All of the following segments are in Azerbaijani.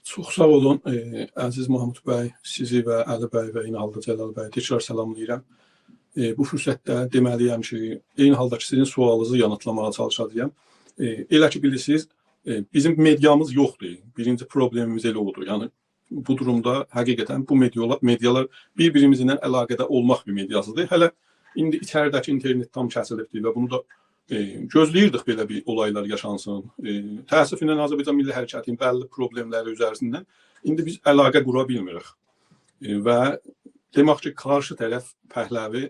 Çox sağ olun, əziz Mahmud bəy, sizi və Əli bəy və eyni halda Cəlal bəy təkrar salamlayıram. Bu fürsətdə deməliyəm ki, eyni halda ki, sizin sualınızı yanıtlamağa çalışacağam. Elə ki, bilirsiniz, bizim mediamız yoxdur. Birinci problemimiz elə odur. Yəni, bu durumda həqiqətən bu medialar bir-birimizlə əlaqədə olmaq bir mediasıdır. Hələ indi içəridəki internet tam kəsilibdir və bunu da gözləyirdik belə bir olaylar yaşansın. Təəssüflə Azərbaycan Milli Hərəkatının bəlli problemləri üzərisindən indi biz əlaqə qura bilmirik. Və demək ki, qarşı tərəf Pəhləvi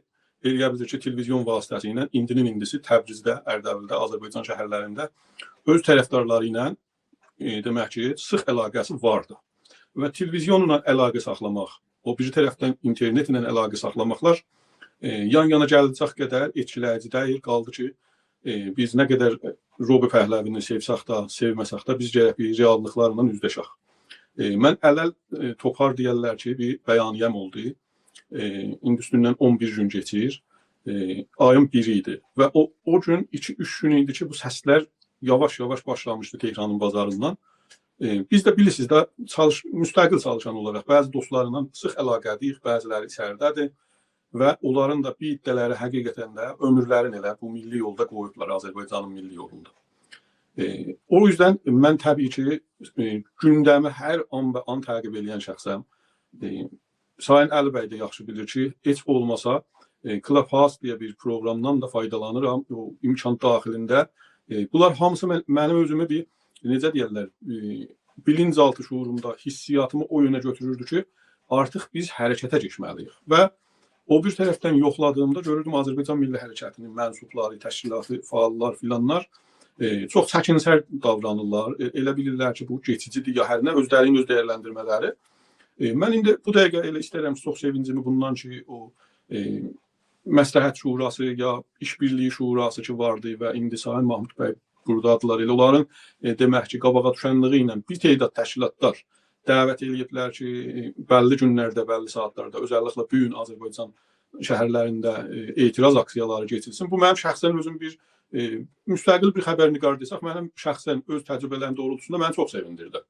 eləyə bilir ki, televizyon vasitəsilə indinin indisi Təbrizdə, Ərdəbildə, Azərbaycan şəhərlərində öz tərəfdarları ilə demək ki, sıx əlaqəsi vardı. Və televizyonla əlaqə saxlamaq, o bir tərəfdən internetlə əlaqə saxlamaqlar yan-yana gələcək qədər etkiləyici deyil. Qaldı ki, biz nə qədər Robi Pəhləvini sevsək də, sevməsək də biz gərək bir reallıqlarla üzləşək. Mən ələl topar deyərlər ki, bir bəyaniyəm oldu. İndi üstündən 11 gün geçir. Ayın 1 idi. Və o gün 2-3 gün idi ki, bu səslər yavaş-yavaş başlamışdı Tehranın bazarından. Biz də bilirsiniz də müstəqil çalışan olaraq bəzi dostlarla sıx əlaqədəyik, bəziləri içəridədir. Və onların da bir iddiaları həqiqətən də ömürlərin elə bu milli yolda qoyublar, Azərbaycanın milli yolunda. O yüzdən mən təbii ki, gündəmi hər an və an təqib edən şəxsəm. Sayın Əli bəy də yaxşı bilir ki, heç olmasa Clubhouse deyə bir proqramdan da faydalanıram, o imkan daxilində. Bunlar hamısı mənim özümü bir, necə deyərlər, bilinçaltı şuurumda hissiyatımı o yönə götürürdü ki, artıq biz hərəkətə keçməliyik. Və o bir tərəfdən yoxladığımda görürdüm Azərbaycan Milli Hərəkatının mənsubları, təşkilatı, fəallar filanlar çox çəkinsər davranırlar. Elə bilirlər ki, bu keçicidir ya hər nə, özlərinin öz dəyərləndirmələri. Mən indi bu dəqiqə elə istərəm ki, çox sevincimi bundan ki, o Məsləhət Şurası ya İşbirliyi Şurası ki vardı və indi Sayın Mahmud bəy buradadılar. Elə onların demək ki, qabağa düşənliyi ilə bir tədad təşkilatlar dəvət ediblər ki, bəlli günlərdə, bəlli saatlarda, özəlliklə bu gün Azərbaycan şəhərlərində etiraz aksiyaları keçilsin. Bu mənim şəxsən özüm bir müstəqil bir xəbərnigar desək, mənim şəxsən öz təcrübələrim doğrultusunda məni çox sevindirdi.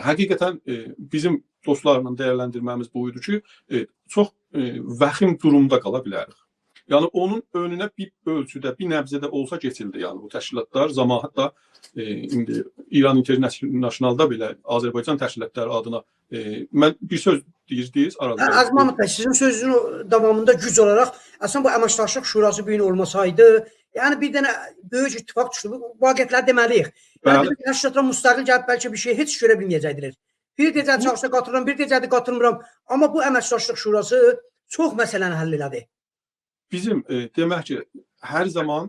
Həqiqətən bizim dostlarla dəyərləndirməmiz bu idi ki, çox vəxim durumda qala bilərik. Yəni onun önünə bir ölçüdə, bir nəbzədə olsa keçildi. Yəni bu təşkilatlar zamanında indi İran Internationalda belə Azərbaycan təşkilatları adına mən bir söz deyirsiniz arada. Az Mahmud bəy, sizin sözünün davamında güc olaraq əslində bu Əməkdaşlıq Şurası bu gün olmasaydı, yəni bir dənə böyük ittifaq düşdü. Bu vaqiətləri deməliyik. Yəni bir təşkilatlar müstəqil gəlib bəlkə bir şey heç görə bilməyəcəkdilər. Bir decədə çalışsa qatılıram, bir decədə qatılmıram. Amma bu Əməkdaşlıq Şurası çox məsələni həll elədi. Bizim demək ki, hər zaman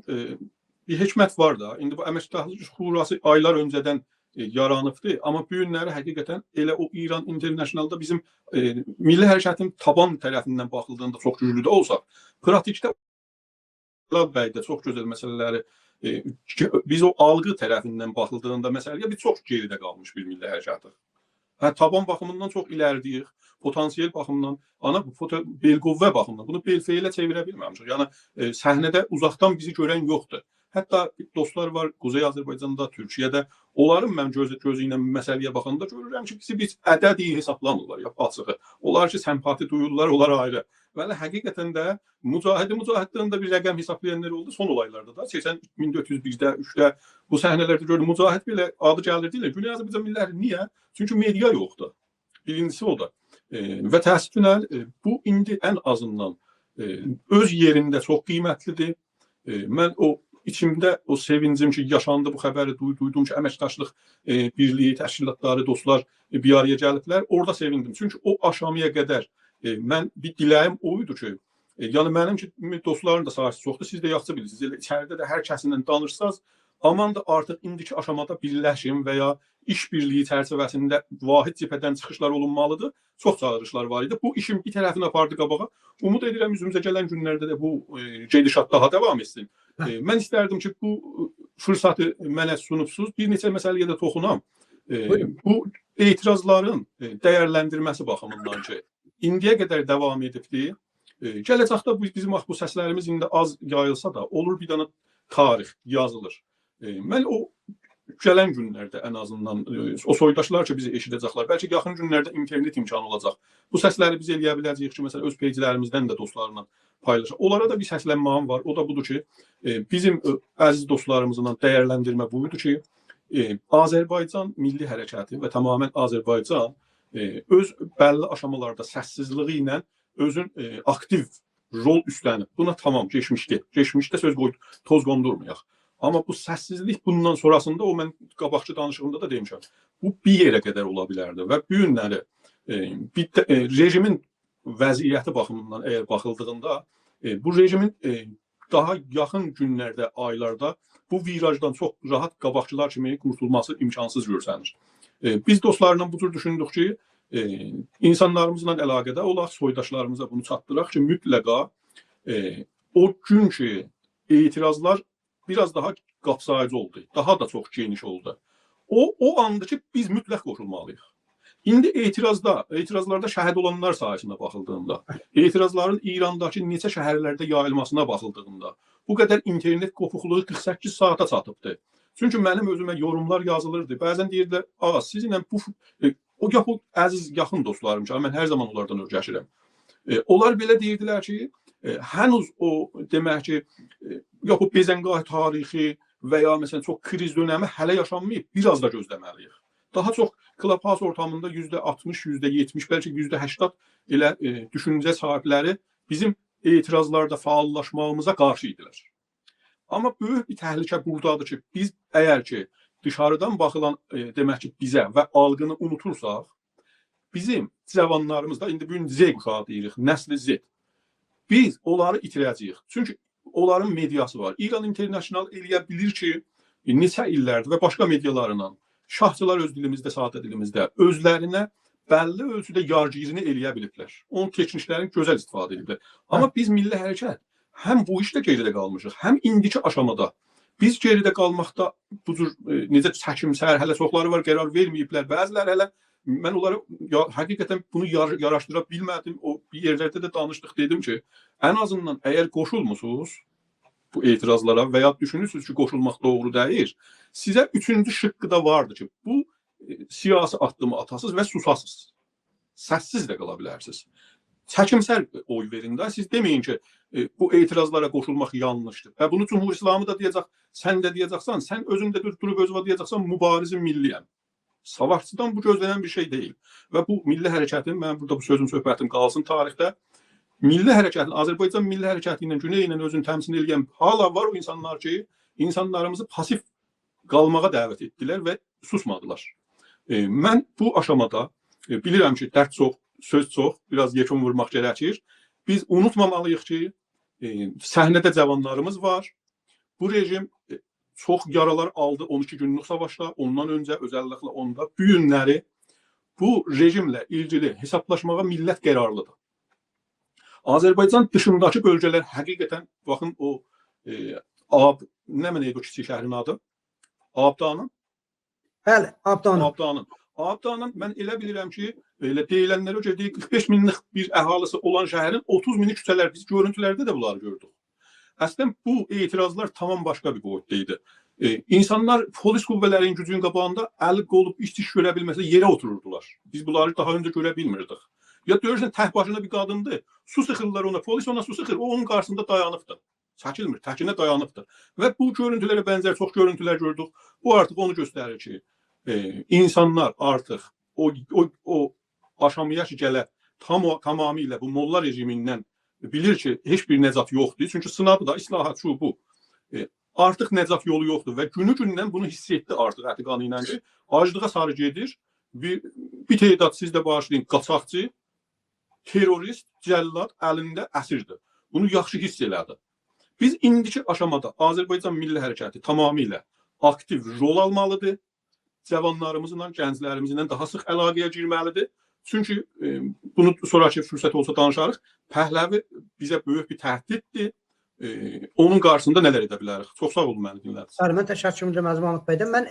bir hikmət var da. İndi bu Əməkdaşlıq Şurası aylar öncədən yaranıbdır. Amma bu günləri həqiqətən elə o İran Internationalda bizim milli hərəkətin taban tərəfindən baxıldığında çox güclü də olsa, pratikdə bəydə çox gözəl məsələləri biz o algı tərəfindən baxıldığında məsələyə biz çox geridə qalmış bir milli hərəkatıq. Taban baxımından çox iləridəyik, potansiyel baxımdan, belqüvvə baxımından bunu belfeylə çevirə bilməmişik. Yəni səhnədə uzaqdan bizi görən yoxdur. Hətta dostlar var Quzey Azərbaycanda, Türkiyədə. Onların mən gözü ilə məsələyə baxanda görürəm ki, bizi biz ədəd-i hesablamırlar, ya açığı. Onlar ki, səmpati duyurlar, onlar ayrı. Və həqiqətən də mücahidlərin də bir rəqəm hesablayanlar oldu son olaylarda da. 1401-də, 3-də bu səhnələrdə gördüm. Mücahid belə adı gəlirdi ilə. Güney Azərbaycan milləri niyə? Çünki media yoxdur. Birincisi o da. Və təəssüflə bu indi ən azından öz yerində çox qiymətlidir. Mən o İçimdə o sevincim ki, yaşandı bu xəbəri duydum ki, Əməkdaşlıq Birliyi, təşkilatları, dostlar bir araya gəliblər. Orada sevindim. Çünki o aşamaya qədər mən bir diləyim o idi ki, yəni mənim ki, dostların da sahəsi çoxdur, siz də yaxşı bilirsiniz. Elə içəridə də hər kəsinlə danışsaz, aman da artıq indiki aşamada birləşim və ya işbirliyi çərçivəsində vahid cibhədən çıxışlar olunmalıdır. Çox çağırışlar var idi. Bu işin bir tərəfini apardı qabağa. Umud edirəm üzümüzə gələn günlərdə də bu gedişat daha davam etsin. Mən istərdim ki, bu fırsatı mənə sunubsuz. Bir neçə məsələyə də toxunam. Bu etirazların dəyərləndirməsi baxımından ki, indiyə qədər davam edibdir. Gələcəkdə bizim bu səslərimiz indi az yayılsa da olur bir dənə tarix yazılır. Mən o gələn günlərdə ən azından o soydaşlar ki bizi eşidəcəklər. Bəlkə yaxın günlərdə internet imkanı olacaq. Bu səsləri biz eləyə biləcəyik ki, məsələn öz peyclərimizdən də dostlarla paylaşaq. Onlara da bir səslənməyim var. O da budur ki, bizim əziz dostlarımızla dəyərləndirmə budur ki, Azərbaycan milli hərəkatı və tamamilə Azərbaycan öz bəlli aşamalarda səssizliyi ilə özün aktiv rol üstlənib. Buna tamam keçmişdi. Keçmişdə söz qoy toz qondurmayaq. Amma bu səssizlik bundan sonrasında o mən qabaqçı danışığımda da demişəm. Bu bir yerə qədər ola bilərdi və bu günləri rejimin vəziyyəti baxımından əgər baxıldığında bu rejimin daha yaxın günlərdə, aylarda bu virajdan çox rahat qabaqçılar kimi qurtulması imkansız görsənir. Biz dostlarla bu cür düşündük ki, insanlarımızla əlaqədə olaq, soydaşlarımıza bunu çatdıraq ki, mütləqa o gün ki, etirazlar biraz daha qapsayıcı oldu, daha da çox geniş oldu. O anda ki, biz mütləq qoşulmalıyıq. İndi etirazlarda şəhid olanlar sayəsində baxıldığında, etirazların İrandakı neçə şəhərlərdə yayılmasına baxıldığında, bu qədər internet qopuqluğu 48 saata çatıbdı. Çünki mənim özümə yorumlar yazılırdı. Bəzən deyirdilər, ağa sizinlə bu o əziz yaxın dostlarım ki, mən hər zaman onlardan öyrəşirəm. Onlar belə deyirdilər ki, hənuz o demək ki, bu Bezənqah tarixi və ya məsələn çox kriz dönəmi hələ yaşanmayıb, biraz da gözləməliyik. Daha çox Clubhouse ortamında %60, %70, bəlkə %80 elə düşüncə sahibləri bizim etirazlarda faallaşmağımıza qarşı idilər. Amma böyük bir təhlükə buradadır ki, biz əgər ki dışarıdan baxılan demək ki bizə və algını unutursaq, bizim cavanlarımızda indi bugün Z kuşağı deyirik, nəsli Z. Biz onları itirəcəyik. Çünki onların mediası var. İran International eləyə bilir ki, neçə illərdir və başqa medialarla şahçılar öz dilimizdə, sadə dilimizdə özlərinə bəlli ölçüdə yargıcını eləyə biliblər. Onun keçmişlərini gözəl istifadə ediblər. Amma biz milli hərəkət həm bu işdə geridə qalmışıq, həm indiki aşamada biz geridə qalmaqda bu cür necə çəkimsər, hələ çoxları var, qərar verməyiblər. Bəziləri hələ mən onları həqiqətən bunu yaraşdıra bilmədim. O bir yerlərdə də danışdıq, dedim ki, ən azından əgər qoşulmusunuz bu etirazlara və ya düşünürsünüz ki, qoşulmaq doğru deyil, sizə üçüncü şıqqı da vardır ki, bu siyasi addımı atasız və susasız. Səssiz də qala bilərsiniz. Çəkimsər oy verin də, siz deməyin ki, bu etirazlara qoşulmaq yanlışdır. Və bunu Cumhur İslamı da deyəcək, sən də deyəcəksən, sən özün də durub özünə deyəcəksən, mübarizim milliyəm. Savaşçıdan bu gözlənən bir şey deyil. Və bu milli hərəkətin, mən burada bu sözüm, söhbətim qalsın tarixdə, milli hərəkətin, Azərbaycan milli hərəkəti ilə, Güney ilə özünü təmsil edən hala var o insanlar ki, insanlarımızı pasif qalmağa dəvət etdilər və susmadılar. Mən bu aşamada bilirəm ki, dərd çox, söz çox, biraz yekun vurmaq gərəkir. Biz unutmamalıyıq ki, səhnədə cavanlarımız var. Bu rejim çox yaralar aldı 12 günlük savaşda, ondan öncə özəlliklə onda. Bu günləri bu rejimlə ilgili hesablaşmağa millət qərarlıdır. Azərbaycan dışındakı bölgələr həqiqətən, baxın o nə mənə o kiçik şəhərin adı? Abdanın? Bəli, Abdanın. Abdanın. Abdanın mən elə bilirəm ki, elə deyilənlərə görə 45 minlik bir əhalisi olan şəhərin 30 mini küçələr, biz görüntülərdə də bunları gördük. Əslən bu etirazlar tamam başqa bir boyutda idi. İnsanlar polis qüvvələrinin gücünün qabağında əli qolub iş görə bilməsə yerə otururdular. Biz bunları daha öncə görə bilmirdik. Ya görürsən tək başına bir qadındır, su sıxırlar ona, polis ona su sıxır, o onun qarşısında dayanıbdır. Çəkilmir, təkinə dayanıbdır. Və bu görüntülərə bənzər çox görüntülər gördük. Bu artıq onu göstərir ki, insanlar artıq o aşamaya ki gələ tamamilə bu molla rejimindən bilir ki, heç bir nəcat yoxdur. Çünki sınadı da, islahatçı bu. Artıq nəcat yolu yoxdur və günü-gündən bunu hiss etdi artıq Ətiqanı ilə ki, acılığa sarı gedir. Bir teydat siz də bağışlayın, qaçaqçı, terrorist, cəllad əlində əsirdir. Bunu yaxşı hiss elədi. Biz indiki aşamada Azərbaycan milli hərəkəti tamamilə aktiv rol almalıdır. Cavanlarımızla, gənclərimizlə daha sıx əlaqəyə girməlidir. Çünki bunu sonraki fürsət olsa danışarıq. Pəhləvi bizə böyük bir təhdiddir. Onun qarşısında nələr edə bilərik? Çox sağ olun məni dinlədiniz. Mən təşəkkür edirəm Əziz Mahmud bəydən. Mən